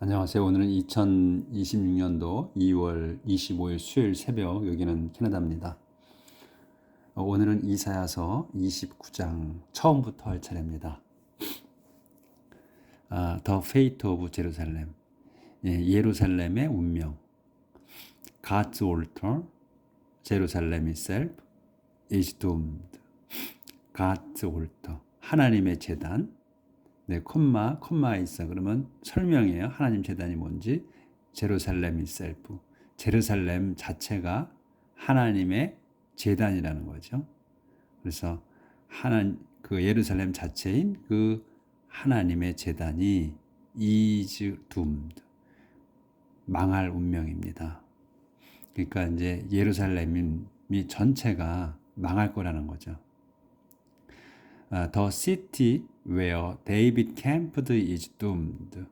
안녕하세요. 오늘은 2026년도 2월 25일 수요일 새벽, 여기는 캐나다입니다. 오늘은 이사야서 29장 처음부터 할 차례입니다. The Fate of Jerusalem, 예루살렘의 운명. God's altar, Jerusalem itself is doomed. God's altar, 하나님의 제단. 네, 콤마 있어. 그러면 설명이에요. 하나님 제단이 뭔지. 제루살렘 itself, 제루살렘 자체가 하나님의 제단이라는 거죠. 그래서 그 예루살렘 자체인 그 하나님의 제단이 is doomed, 망할 운명입니다. 그러니까 이제 예루살렘이 전체가 망할 거라는 거죠. The city where David camped is doomed.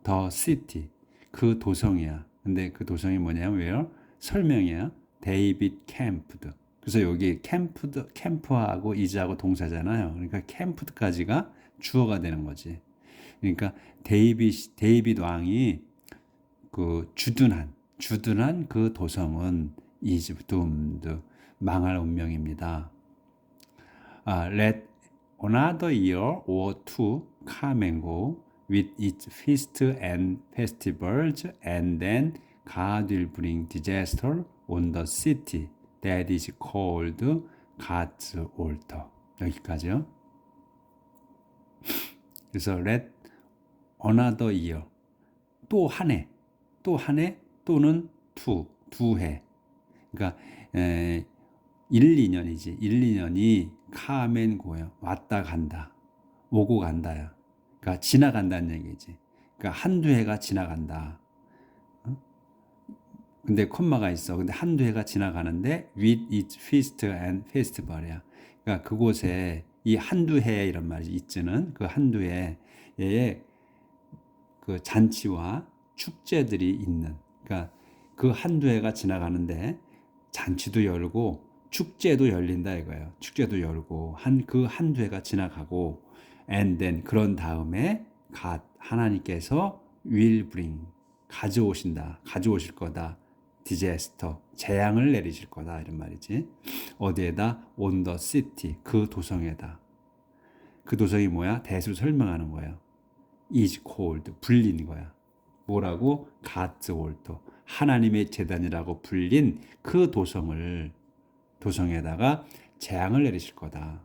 The city, 그 도성이야. 근데 그 도성이 뭐냐면 where, 설명이야. David camped. 그래서 여기 캠프하고 is하고 동사잖아요. 그러니까 캠프드까지가 주어가 되는 거지. 그러니까 데이빗 왕이 그 주둔한 그 도성은 is doomed, 망할 운명입니다. Let another year or two come and go with its feasts and festivals, and then God will bring disaster on the city that is called God's altar. 여기까지요. 그래서 let another year, 또 한 해, 또는 두 해. 그러니까 1, 2년이지. 1, 2년이 카멘 고요. 왔다 간다. 오고 간다야. 그러니까 지나간다는 얘기지. 그러니까 한두 해가 지나간다. 근데 콤마가 있어. 근데 한두 해가 지나가는데 with its feast and festival이야. 그러니까 그곳에 이 한두 해 이런 말이 있지는 그 한두 해에 그 잔치와 축제들이 있는. 그러니까 그 한두 해가 지나가는데 잔치도 열고 축제도 열린다 이거예요. 축제도 열고 그 한두 해가 지나가고 and then, 그런 다음에 God, 하나님께서 will bring, 가져오실 거다. disaster, 재앙을 내리실 거다 이런 말이지. 어디에다? on the city, 그 도성에다. 그 도성이 뭐야? 대수 설명하는 거예요. is called, 불린 거야. 뭐라고? God's altar, 하나님의 제단이라고 불린 그 도성에다가 재앙을 내리실 거다.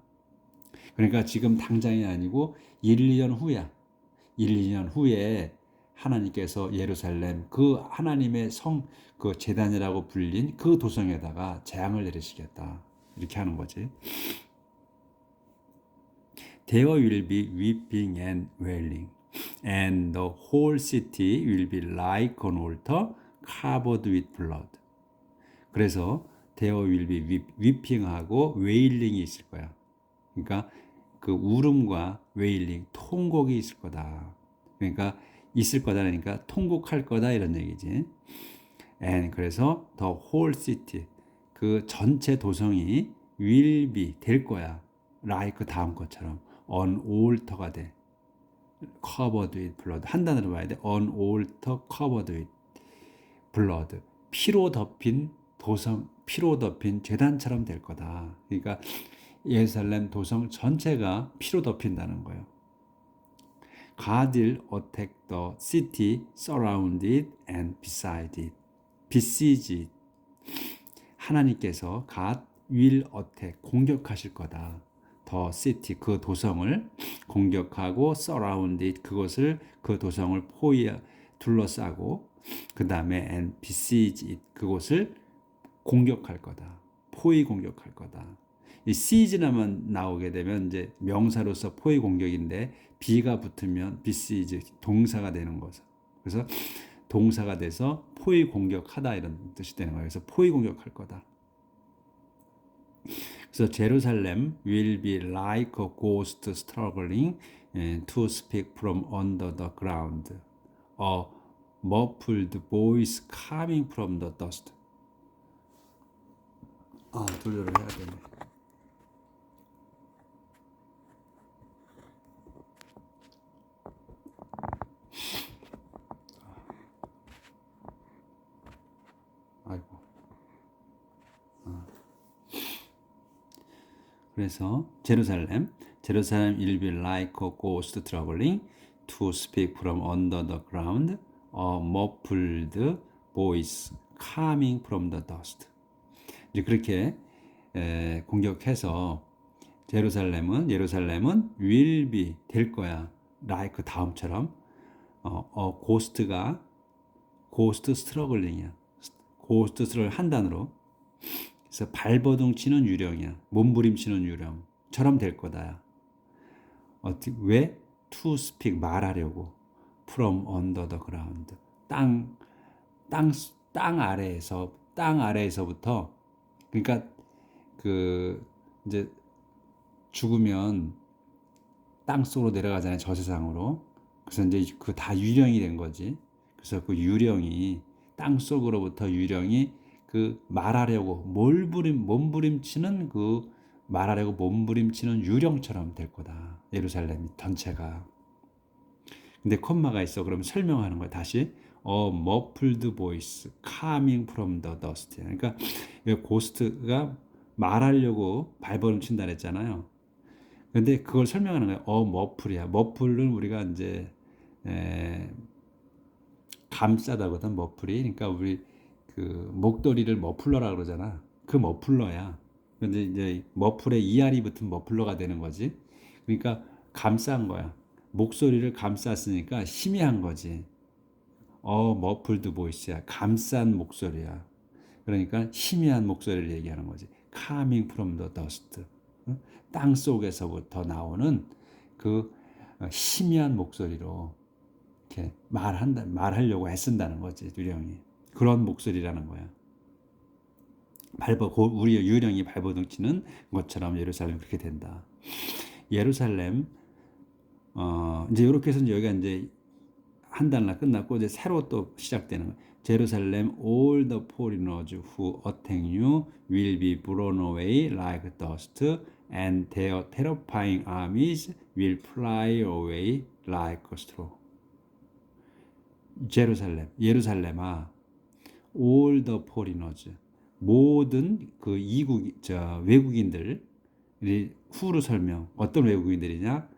그러니까 지금 당장이 아니고 1, 2년 후야. 1, 2년 후에 하나님께서 예루살렘, 그 하나님의 그 제단이라고 불린 그 도성에다가 재앙을 내리시겠다. 이렇게 하는 거지. There will be weeping and wailing, and the whole city will be like an altar covered with blood. 그래서 there will be weeping하고 wailing이 있을 거야. 그러니까 그 울음과 웨일링, 통곡이 있을 거다. 그러니까 있을 거다라니까 통곡할 거다 이런 얘기지. And 그래서 the whole city, 그 전체 도성이 will be, 될 거야. like 다음 것처럼 on altar가 돼. covered with blood. 한 단어로 봐야 돼. on altar covered with blood. 피로 덮인 도성, 피로 덮인 제단처럼 될 거다. 그러니까 예루살렘 도성 전체가 피로 덮인다는 거예요. God will attack the city, surround it and besiege it. besiege it. 하나님께서 God will attack, 공격하실 거다. The city, 그 도성을 공격하고 surround it, 그 도성을 둘러싸고 그 다음에 and besiege it, 그곳을 공격할 거다. 포위 공격할 거다. 이 시즈나만 나오게 되면 이제 명사로서 포위 공격인데 비가 붙으면 besiege, 동사가 되는 거죠. 그래서 동사가 돼서 포위 공격하다 이런 뜻이 되는 거예요. 그래서 포위 공격할 거다. 그래서 Jerusalem will be like a ghost struggling to speak from under the ground, a muffled voice coming from the dust. 돌려를 해야 되네. 그래서 제루살렘 will be like a ghost traveling to speak from under the ground, a muffled voice coming from the dust. 이제 그렇게 공격해서 예루살렘은 will be 될 거야. like 다음처럼 고스트가 고스트 스트러글링이야. 고스트 스트러글 한 단어로. 그래서 발버둥 치는 유령이야. 몸부림치는 유령처럼 될 거다. 왜? To speak 말하려고. From under the ground. 땅 아래에서부터 그러니까 이제 죽으면 땅 속으로 내려가잖아요. 저 세상으로. 그래서 이제 그 다 유령이 된 거지. 그래서 그 유령이 땅 속으로부터 유령이 말하려고 몸부림치는 말하려고 몸부림치는 유령처럼 될 거다. 예루살렘 전체가. 근데 콤마가 있어. 그러면 설명하는 거야. 다시 a muffled voice coming from the dust. 그러니까 고스트가 말하려고 발버둥친다 그랬잖아요. 근데 그걸 설명하는 거예요. 머플이야. 머플은 우리가 이제 감싸다거든. 머플이. 그러니까 우리 목도리를 머플러라 그러잖아. 그 머플러야. 근데 이제 머플에 ER이 붙은 머플러가 되는 거지. 그러니까 감싼 거야. 목소리를 감쌌으니까 희미한 거지. 머플드 보이스야. 감싼 목소리야. 그러니까 희미한 목소리를 얘기하는 거지. Coming from the dust. 땅 속에서부터 나오는 희미한 목소리로 이렇게 말하려고 애쓴다는 거지, 유령이. 그런 목소리라는 거야. 우리 유령이 발버둥 치는 것처럼 예루살렘이 그렇게 된다. 예루살렘, 이제 이렇게 해서 여기가 이제 한 달나 끝났고, 이제 새로 또 시작되는 거야. Jerusalem, all the foreigners who attack you will be blown away like dust, and their terrifying armies will fly away like a straw. 예루살렘아, all the foreigners, 모든 외국인들, who로 설명, 어떤 외국인들이냐?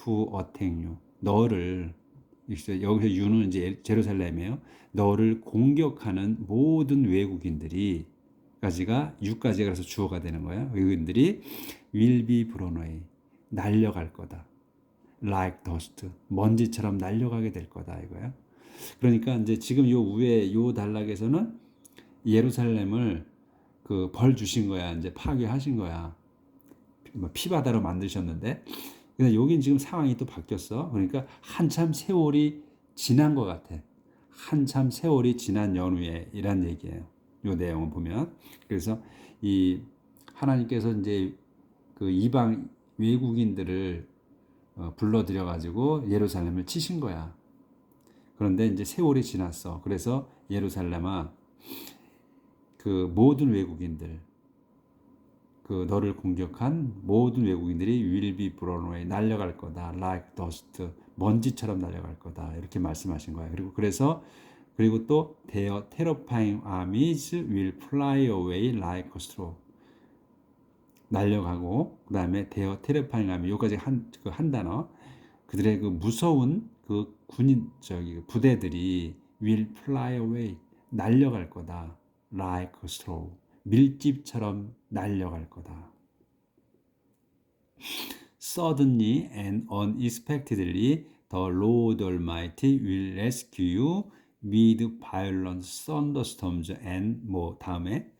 who attack you, 너를, 여기서 you는 이제 제루살렘이에요. 너를 공격하는 모든 외국인들이, 까지가 6까지가 그래서 주어가 되는 거야. 외국인들이 will be blown away, 날려갈 거다. like dust, 먼지처럼 날려가게 될 거다 이거야. 그러니까 이제 지금 요 위에 요 단락에서는 예루살렘을 벌 주신 거야. 이제 파괴하신 거야. 피바다로 만드셨는데, 근데 여긴 지금 상황이 또 바뀌었어. 그러니까 한참 세월이 지난 것 같아. 한참 세월이 지난 연후에 이란 얘기예요. 이 내용을 보면. 그래서 이 하나님께서 이제 이방 외국인들을 불러들여 가지고 예루살렘을 치신 거야. 그런데 이제 세월이 지났어. 그래서 예루살렘아, 모든 외국인들, 너를 공격한 모든 외국인들이 will be blown away, 날려갈 거다. like dust, 먼지처럼 날려갈 거다. 이렇게 말씀하신 거예요. 그리고 또 their terrifying armies will fly away like a straw. 날려가고, 그 다음에 their terrifying army, 여기까지 한 단어. 그들의 무서운 부대들이 will fly away, 날려갈 거다. like a straw, 밀집처럼 날려갈 거다. Suddenly and unexpectedly, the Lord Almighty will rescue you with violent thunderstorms and 다음에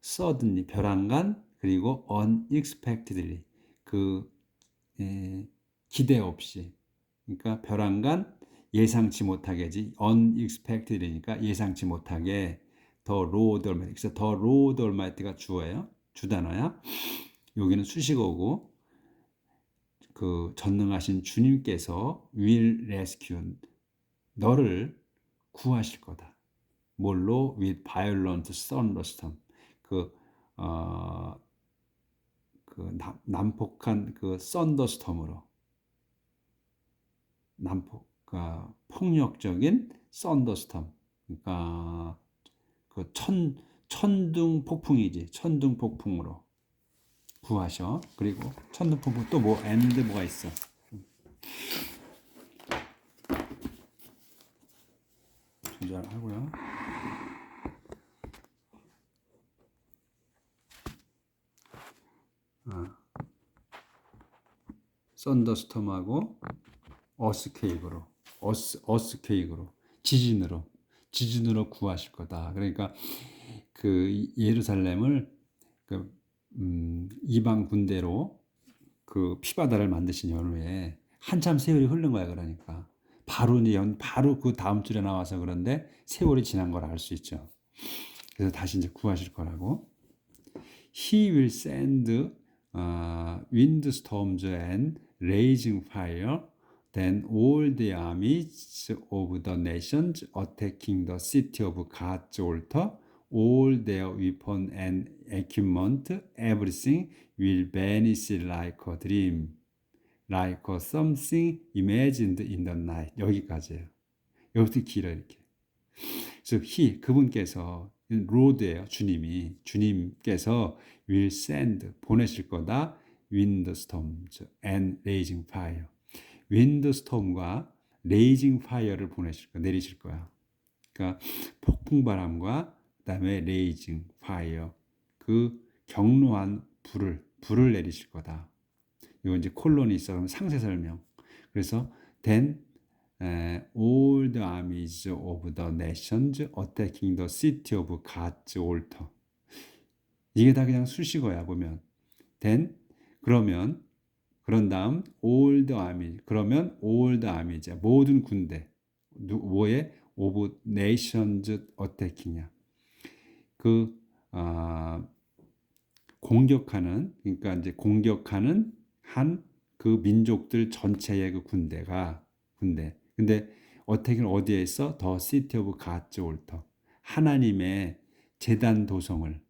suddenly, 벼랑간, 그리고 unexpectedly, 기대 없이. 그러니까 벼랑간, 예상치 못하게지. unexpected니까 예상치 못하게. The Lord Almighty. 그래서 The Lord Almighty가 주어예요. 주단어야. 여기는 수식어고, 전능하신 주님께서 will rescue, 너를 구하실 거다. 뭘로? with violent thunderstorm. 난폭한 thunderstorm으로. 폭력적인 thunderstorm. 그러니까 천둥 폭풍이지. 천둥 폭풍으로. 구하셔. 그리고 첫눈포부 또 뭐 and 뭐가 있어? 조절하고요. 썬더스톰하고 어스케이크로 어스케이크로 지진으로 구하실 거다. 그러니까 그 예루살렘을 그 이방 군대로 그 피바다를 만드신 연후에 한참 세월이 흐른 거야. 그러니까 바로 그 다음 줄에 나와서 그런데 세월이 지난 걸 알 수 있죠. 그래서 다시 이제 구하실 거라고. He will send windstorms and raging fire. Then all the armies of the nations attacking the city of God's altar, all their weapons and equipment, everything will vanish like a dream, like something imagined in the night. 여기까지예요. 여기부터 길어 이렇게. 그래서 그분께서 로드예요. 주님께서 will send 보내실 거다. windstorms and raging fire. windstorm과 raging fire를 내리실 거야. 그러니까 폭풍바람과 그다음에 raging fire 그 경로한 불을 내리실 거다. 이거 이제 콜론이 있어. 그럼 상세 설명. 그래서 then all the armies of the nations attacking the city of God's altar. 이게 다 그냥 수식어야 보면. then 그런 다음 all the armies. 그러면 all the armies. 모든 군대. 뭐에 of nations attacking이야. 공격하는 그러니까 이제 공격하는 한 그 민족들 전체의 그 군대. 근데 어택은 어디에 있어? 더 시티 오브 갓즈 올터. 하나님의 제단 도성을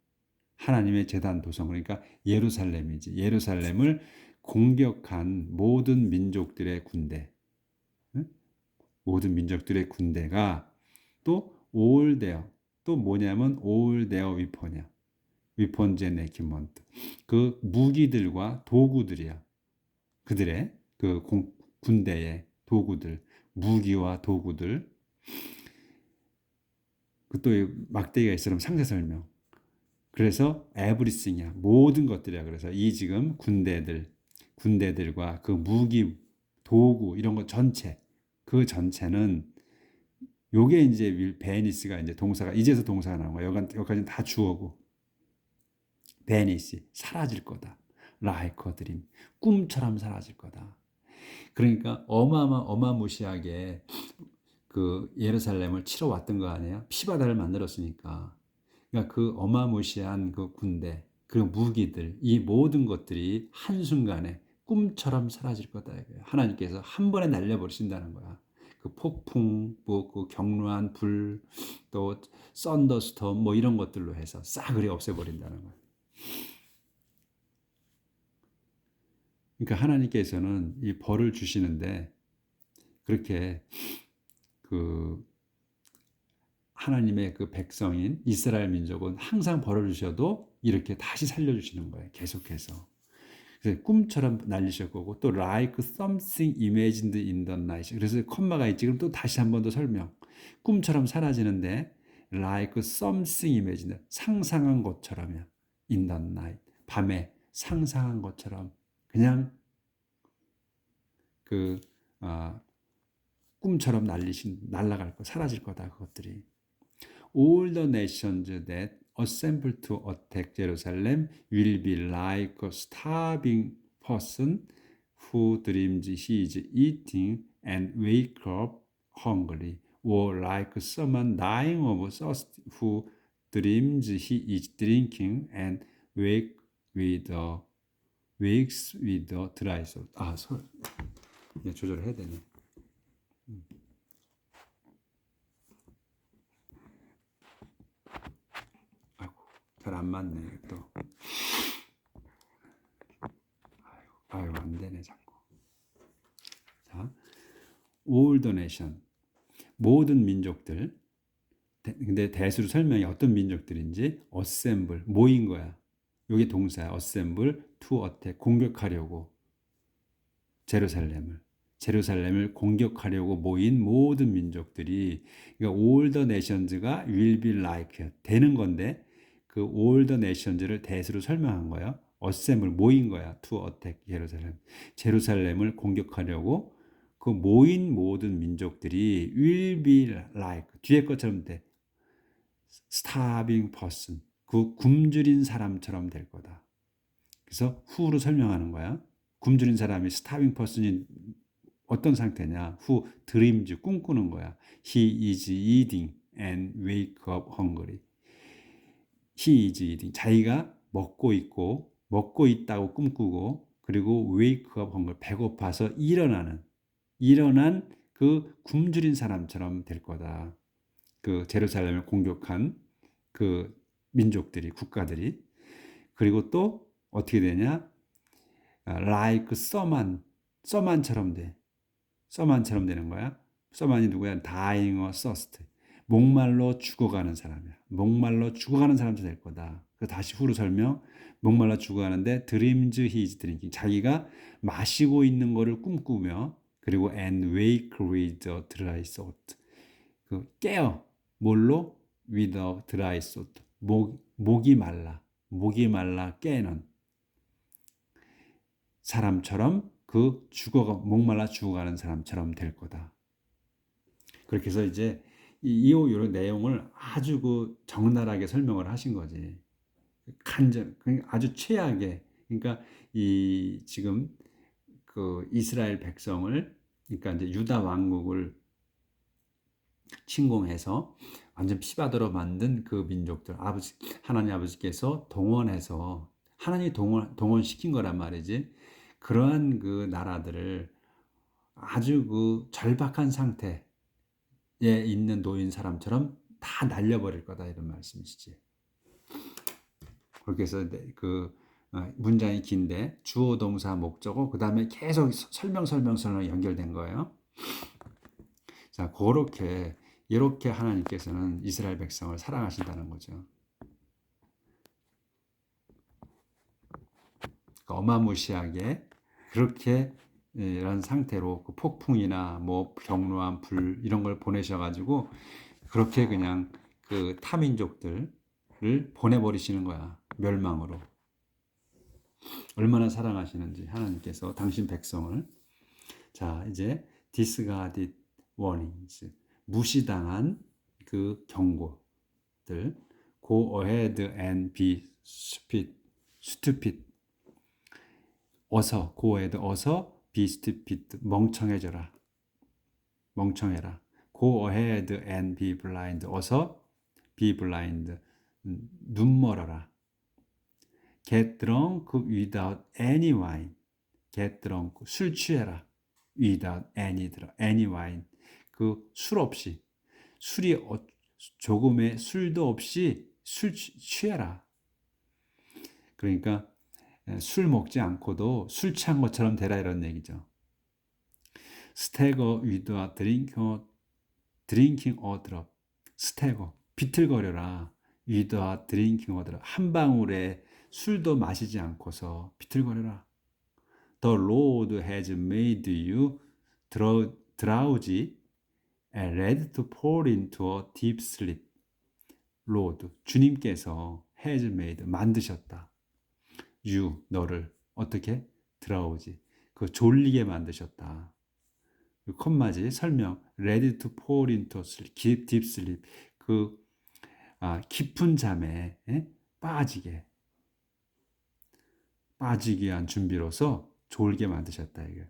그러니까 예루살렘이지. 예루살렘을 공격한 모든 민족들의 군대. 응? 모든 민족들의 군대가 또 all their 또 뭐냐면 all their weapon이야. weapons and equipment. 그 무기들과 도구들이야. 그들의 그 군대의 도구들. 무기와 도구들. 그 또 막대기가 있으면 상세 설명. 그래서 everything이야. 모든 것들이야. 그래서 이 지금 군대들과 그 무기, 도구 이런 거 전체 그 전체는 요게 이제 베니스가 이제 동사가 이제서 동사가 나온 거야. 여기까지는 다 주어고. 베니스 사라질 거다. like a dream 꿈처럼 사라질 거다. 그러니까 어마무시하게 그 예루살렘을 치러 왔던 거 아니에요? 피바다를 만들었으니까. 그러니까 그 어마무시한 그 군대, 그 무기들, 이 모든 것들이 한순간에 꿈처럼 사라질 거다. 하나님께서 한 번에 날려버리신다는 거야. 그 폭풍, 그 경로한 불, 또 썬더스톰 뭐 이런 것들로 해서 싸그리 없애버린다는 거야. 그러니까 하나님께서는 이 벌을 주시는데 그렇게 그 하나님의 그 백성인 이스라엘 민족은 항상 벌을 주셔도 이렇게 다시 살려주시는 거예요. 계속해서. 그래서 꿈처럼 날리실 거고 또 like something imagined in the night. 그래서 콤마가 있지. 그럼 또 다시 한 번 더 설명. 꿈처럼 사라지는데 like something imagined 상상한 것처럼이야. in the night. 밤에 상상한 것처럼 그냥 꿈처럼 날아갈 거 사라질 거다 그것들이. All the nations that assemble to attack Jerusalem will be like a starving person who dreams he is eating and wake up hungry, or like someone dying of thirst who dreams he is drinking and wakes with a dry throat. 조절해야 되네. 잘 안 맞네 또. 안 되네 자꾸. 자, all the nation 모든 민족들. 근데 대수로 설명이 어떤 민족들인지 assemble 모인 거야. 이게 동사야. assemble, to attack. 공격하려고. 제루살렘을 공격하려고 모인 모든 민족들이, 그러니까 all the nations가 will be like 되는 건데, 그 all the nations를 대수로 설명한 거예요. assemble 모인 거야. to attack 제루살렘을 공격하려고 그 모인 모든 민족들이 will be like 뒤에 것처럼 돼. starving person 그 굶주린 사람처럼 될 거다. 그래서 who로 설명하는 거야. 굶주린 사람이 starving person이 어떤 상태냐? who dreams 꿈꾸는 거야. He is eating and wake up hungry. He is eating 자기가 먹고 있다고 꿈꾸고 그리고 wake up hungry 배고파서 일어난 그 굶주린 사람처럼 될 거다. 그 제루살렘을 공격한 그 민족들이 국가들이 그리고 또 어떻게 되냐? like 써만처럼 돼. 써만처럼 되는 거야. 써만이 누구야? dying or thirst. 목말라 죽어가는 사람이야. 목말라 죽어가는 사람도 될 거다. 그 다시 후로 설명. 목말라 죽어가는데 dreams he is drinking. 자기가 마시고 있는 거를 꿈꾸며 그리고 and wake with a dry throat. 그 깨어. 뭘로? with a dry throat. 목이 말라 깨는 사람처럼 그 목말라 죽어가는 사람처럼 될 거다. 그렇게 해서 이제 이런 내용을 아주 그 적나라하게 설명을 하신 거지. 아주 최악의, 그러니까 이 지금 그 이스라엘 백성을, 그러니까 이제 유다 왕국을 침공해서 완전 피바다로 만든 그 민족들, 하나님 아버지께서 동원해서 하나님이 동원시킨 거란 말이지. 그러한 그 나라들을 아주 그 절박한 상태에 있는 노인 사람처럼 다 날려버릴 거다 이런 말씀이시지. 그렇게 해서 그 문장이 긴데 주어 동사 목적어 그 다음에 계속 설명 연결된 거예요. 자, 이렇게 하나님께서는 이스라엘 백성을 사랑하신다는 거죠. 그러니까 어마무시하게 그렇게 이런 상태로 그 폭풍이나 뭐 경로한 불 이런 걸 보내셔가지고 그렇게 그냥 그 타민족들을 보내버리시는 거야. 멸망으로. 얼마나 사랑하시는지 하나님께서 당신 백성을. 자, 이제 discarded warnings 무시당한 그 경고들. Go ahead and be stupid. go ahead 어서 be stupid 멍청해라. Go ahead and be blind 어서 be blind 눈 멀어라. Get drunk without any wine. Get drunk 술 취해라. without any wine 그 술 없이 조금의 술도 없이 술 취해라. 그러니까 술 먹지 않고도 술 취한 것처럼 되라 이런 얘기죠. Stagger without drinking a drop. Stagger 비틀거려라. without drinking a drop 한 방울의 술도 마시지 않고서 비틀거려라. The Lord has made you drowsy and ready to fall into a deep sleep. Lord, 주님께서 has made, 만드셨다. You, 너를 어떻게? drowsy, 그 졸리게 만드셨다. 콤마지 설명, ready to fall into sleep, deep sleep, 그 깊은 잠에 빠지게 위한 준비로서 졸게 만드셨다. 이게.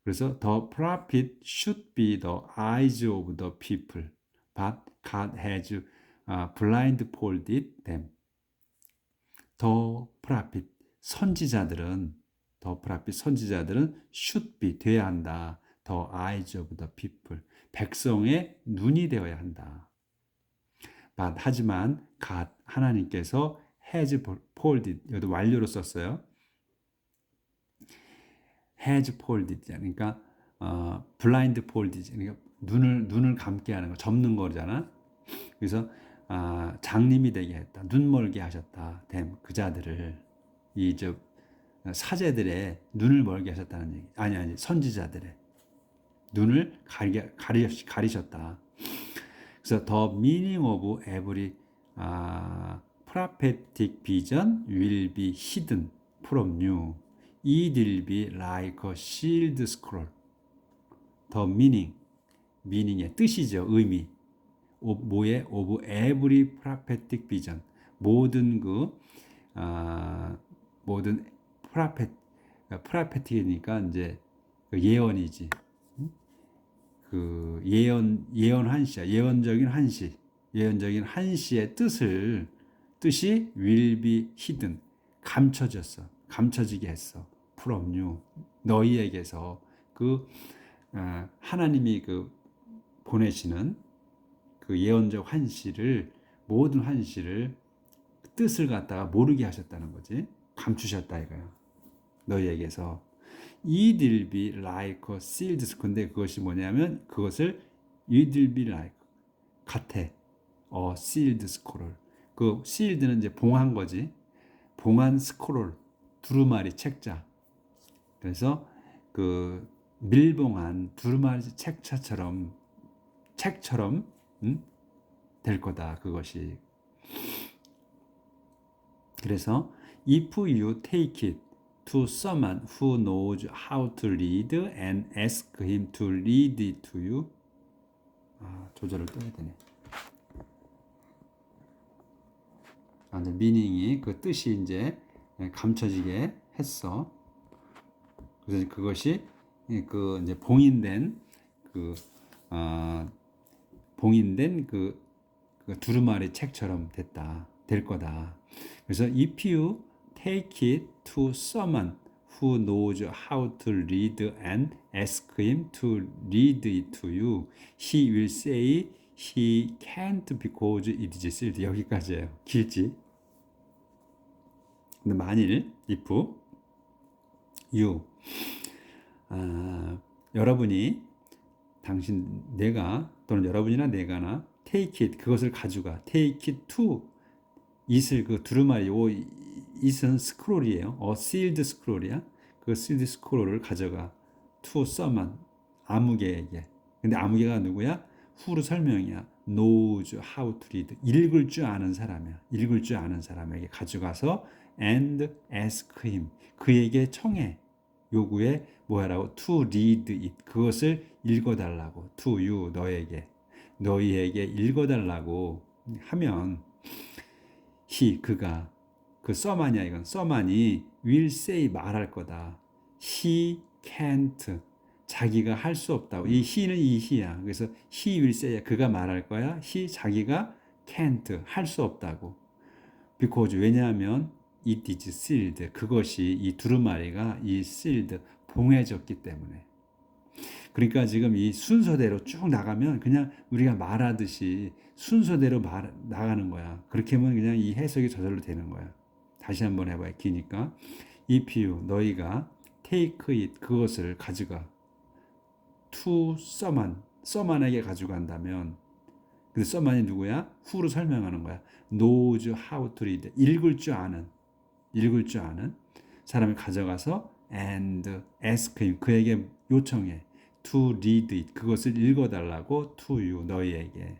그래서 the prophet should be the eyes of the people, but God has blindfolded them. The prophet 선지자들은 should be 돼야 한다. The eyes of the people 백성의 눈이 되어야 한다. But 하지만 God 하나님께서 has folded 여기도 완료로 썼어요. has folded 그러니까 blindfolded 그러니까 눈을 감게 하는 거 접는 거잖아. 그래서 장님이 되게 했다. 눈 멀게 하셨다. 됨 그 자들을 이 저 사제들의 눈을 멀게 하셨다는 얘기. 아니 선지자들의 눈을 가리셨다. 그래서 the meaning of every prophetic vision will be hidden from you. It will be like a sealed scroll. The meaning의 뜻이죠. 의미. 뭐의 of every prophetic vision. 모든 모든 prophetic이니까 이제 예언이지. 그 예언 한시야. 예언적인 한시의 뜻이 will be hidden. 감춰지게 했어. from you. 너희에게서 하나님이 보내시는 그 예언적 모든 한시를 뜻을 갖다가 모르게 하셨다는 거지. 감추셨다 이거야. 너희에게서. It will be like a sealed scroll. 근데 그것이 뭐냐면 그것을 it will be like 같아. sealed scroll. 그 sealed는 이제 봉한 거지. 봉한 스크롤. 두루마리 책자. 그래서 밀봉한 두루마리 책처럼 될 거다. 그것이. 그래서 if you take it to someone who knows how to read and ask him to read it to you. 조절을 또 해야 되네. 미닝이 그 뜻이 이제 감춰지게 했어. 그래서 그것이 이제 봉인된 두루마리 책처럼 될 거다. 그래서 if you take it to someone who knows how to read and ask him to read it to you, he will say he can't because it is sealed. 여기까지예요. 길지? 근데 만일 if you 여러분이 내가 또는 여러분이나 내가나 take it 그것을 가져가 take it to it을 두루마리 it은 스크롤이에요. sealed scroll이야. 그 sealed scroll을 가져가 to someone 아무개에게. 근데 아무개가 누구야? who로 설명이야. knows how to read 읽을 줄 아는 사람이야. 읽을 줄 아는 사람에게 가져가서 and ask him 그에게 청해 요구해 뭐하라고 to read it 그것을 읽어달라고 to you 너희에게 읽어달라고 하면 그가 써만이야 이건 써만이 will say 말할 거다 he can't 자기가 할 수 없다고 이 he는 이 he야 그래서 he will say 그가 말할 거야 자기가 can't 할 수 없다고 because 왜냐하면 it is sealed 그것이 이 두루마리가 이 sealed 봉해졌기 때문에 그러니까 지금 이 순서대로 쭉 나가면 그냥 우리가 말하듯이 순서대로 나가는 거야. 그렇게 하면 그냥 이 해석이 저절로 되는 거야. 다시 한번 해봐요. 기니까 if you 너희가 take it 그것을 가져가 to someone에게 가져간다면 근데 someone이 누구야? who로 설명하는 거야. knows how to read 읽을 줄 아는 사람을 가져가서 and ask him 그에게 요청해 to read it 그것을 읽어달라고 to you 너희에게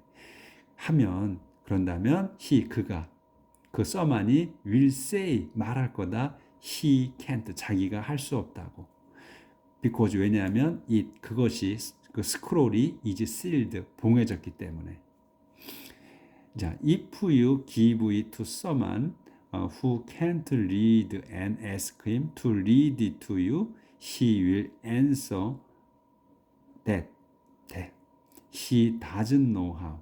하면 그런다면 그가 써만이 will say 말할 거다 he can't 자기가 할 수 없다고 because 왜냐하면 그것이 스크롤이 is sealed 봉해졌기 때문에 자 if you give it to someone who can't read and ask him to read it to you he will answer that he doesn't know how.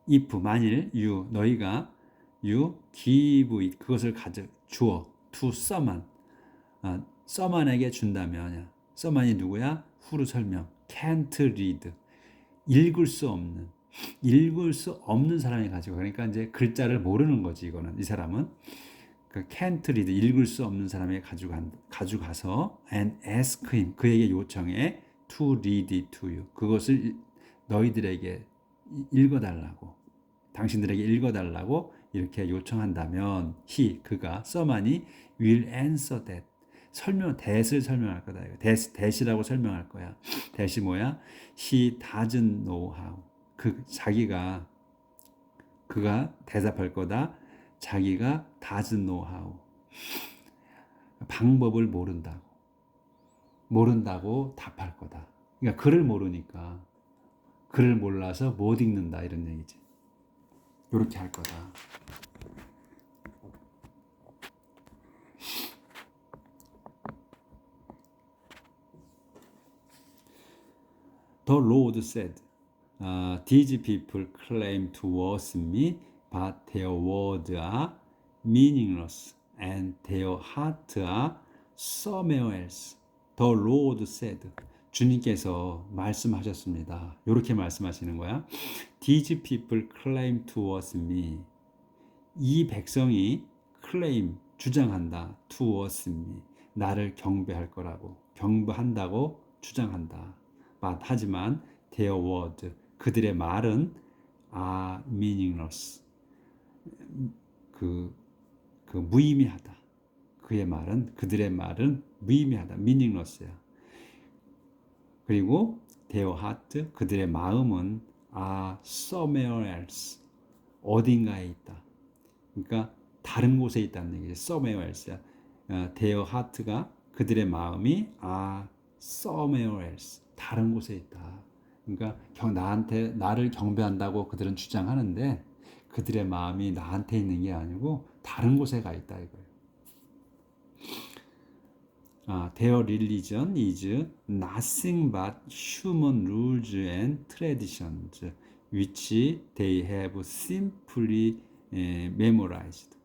if 만일 너희가 give it 그것을 주어 to someone someone에게 준다면 someone이 누구야? who로 설명 can't read 읽을 수 없는 사람이 가지고 그러니까 이제 글자를 모르는 거지 이거는 이 사람은 can't read 읽을 수 없는 사람에게 가져가서 and ask him 그에게 요청해 to read it to you 그것을 너희들에게 읽어달라고 당신들에게 읽어달라고 이렇게 요청한다면 그가 someone이 will answer that. that을 설명할 거다. that이라고 설명할 거야. that이 뭐야? He doesn't know how. 그가 대답할 거다. 자기가 doesn't know how. 방법을 모른다고 답할 거다. 그러니까 글을 모르니까 글을 몰라서 못 읽는다 이런 얘기지. 이렇게 할 거다. The Lord said, These people claim to worship me, but their words are meaningless and their hearts are somewhere else. The Lord said, 주님께서 말씀하셨습니다. 이렇게 말씀하시는 거야. These people claim to worship me. 이 백성이 claim, 주장한다. To worship me. 나를 경배할 거라고. 경배한다고 주장한다. 하지만 their word, 그들의 말은 are meaningless. 무의미하다. 그들의 말은 무의미하다. meaningless야. 그리고 their heart, 그들의 마음은 are somewhere else. 어딘가에 있다. 그러니까 다른 곳에 있다는 얘기죠. somewhere else야. their heart가 그들의 마음이 are somewhere else. 다른 곳에 있다. 그러니까 나를 경배한다고 그들은 주장하는데 그들의 마음이 나한테 있는 게 아니고 다른 곳에 가 있다 이거예요. Their religion is nothing but human rules and traditions which they have simply memorized.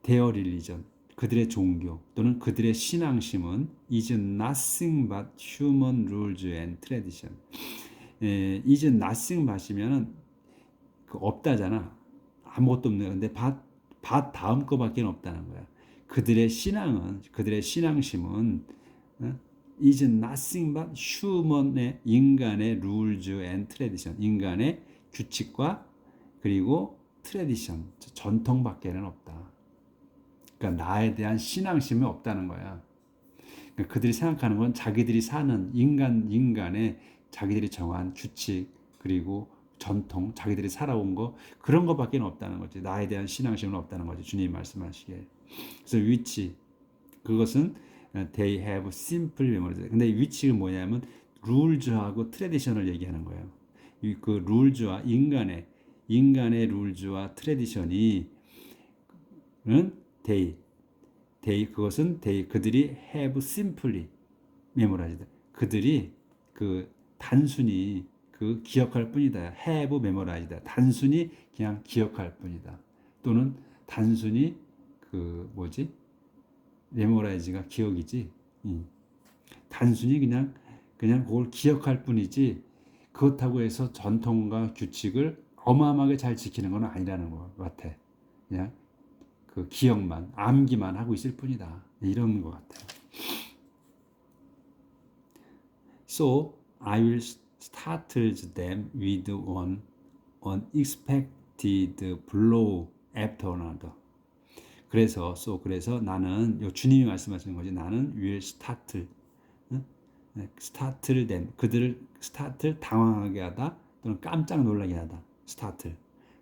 Their religion, 그들의 종교 또는 그들의 신앙심은 is nothing but human rules and tradition. is nothing but이면은 없다잖아. 아무것도 없네. 근데 but 다음 거밖에 없다는 거야. 그들의 신앙심은 is nothing but 인간의 rules and tradition. 인간의 규칙과 그리고 tradition, 전통밖에는 없다. 그러니까 나에 대한 신앙심이 없다는 거야. 그러니까 그들이 생각하는 건 자기들이 사는 인간의 자기들이 정한 규칙 그리고 전통, 자기들이 살아온 거 그런 것밖에 없다는 거지. 나에 대한 신앙심은 없다는 거지. 주님이 말씀하시기에. 그래서 그것은 they have simple memories. 근데 위치가 뭐냐면 rules하고 tradition을 얘기하는 거예요. 그 rules와 인간의 rules와 tradition이 그들이 have simply memorized. 그들이 단순히 기억할 뿐이다. have memorized. 단순히 그냥 기억할 뿐이다. 또는 단순히 memorize가 기억이지. 단순히 그냥 그걸 기억할 뿐이지. 그렇다고 해서 전통과 규칙을 어마어마하게 잘 지키는 건 아니라는 것 같아. 그냥 기억만, 암기만 하고 있을 뿐이다. 이런 것 같아요. So I will startle them with one unexpected blow after another. 그래서 나는 주님이 말씀하시는 거지. 나는 will startle them. 그들을 당황하게 하다 또는 깜짝 놀라게 하다.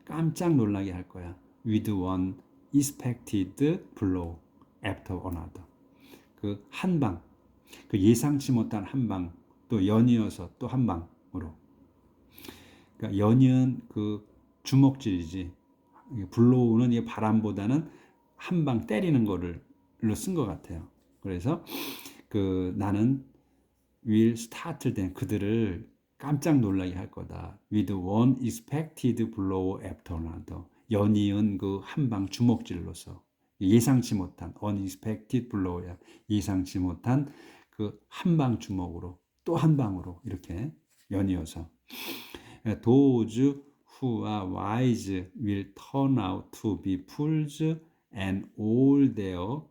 깜짝 놀라게 할 거야. with one expected blow after another. 한 방, 예상치 못한 한 방, 또 연이어서 또 한 방으로. 그러니까 연이은 주먹질이지. 블로우는 이 바람보다는 한 방 때리는 거를 쓴 것 같아요. 그래서 나는 will start them, 그들을 깜짝 놀라게 할 거다. with one expected blow after another. 연이은 한 방 주먹질로서 예상치 못한 unexpected blow야. 예상치 못한 한 방 주먹으로 또 한 방으로 이렇게 연이어서 those who are wise will turn out to be fools and all their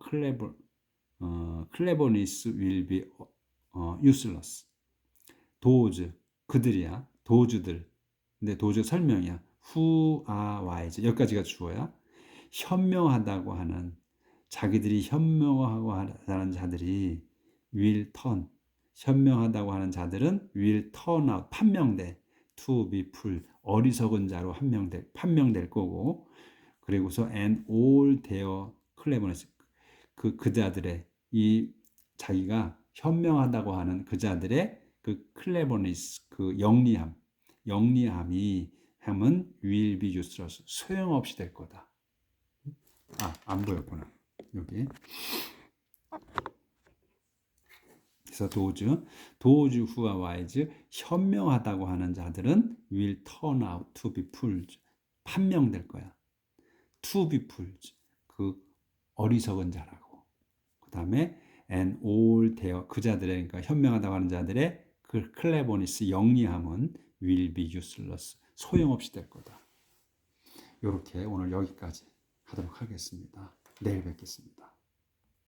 cleverness will be useless. those 그들이야. 도주들. 근데 도주 설명이야. who are wise. 여기까지가 주어야. 현명하다고 하는 자기들이 현명하고 하는 자들이 will turn. 현명하다고 하는 자들은 will turn out. 판명돼. to be fool. 어리석은 자로 판명될 거고. 그리고서 and all their cleverness. 그자들의 이 자기가 현명하다고 하는 그자들의 그 cleverness, 그 영리함이 함은 will be useless. 소용없이 될 거다. 안 보였구나. 여기. 그래서 those who are wise, 현명하다고 하는 자들은 will turn out to be fools. 판명될 거야. to be fools. 그 어리석은 자라고. 그 다음에 and all their 그자들의 그러니까 현명하다고 하는 자들의 그 cleverness, 영리함은 will be useless. 소용없이 될 거다. 이렇게 오늘 여기까지 하도록 하겠습니다. 내일 뵙겠습니다.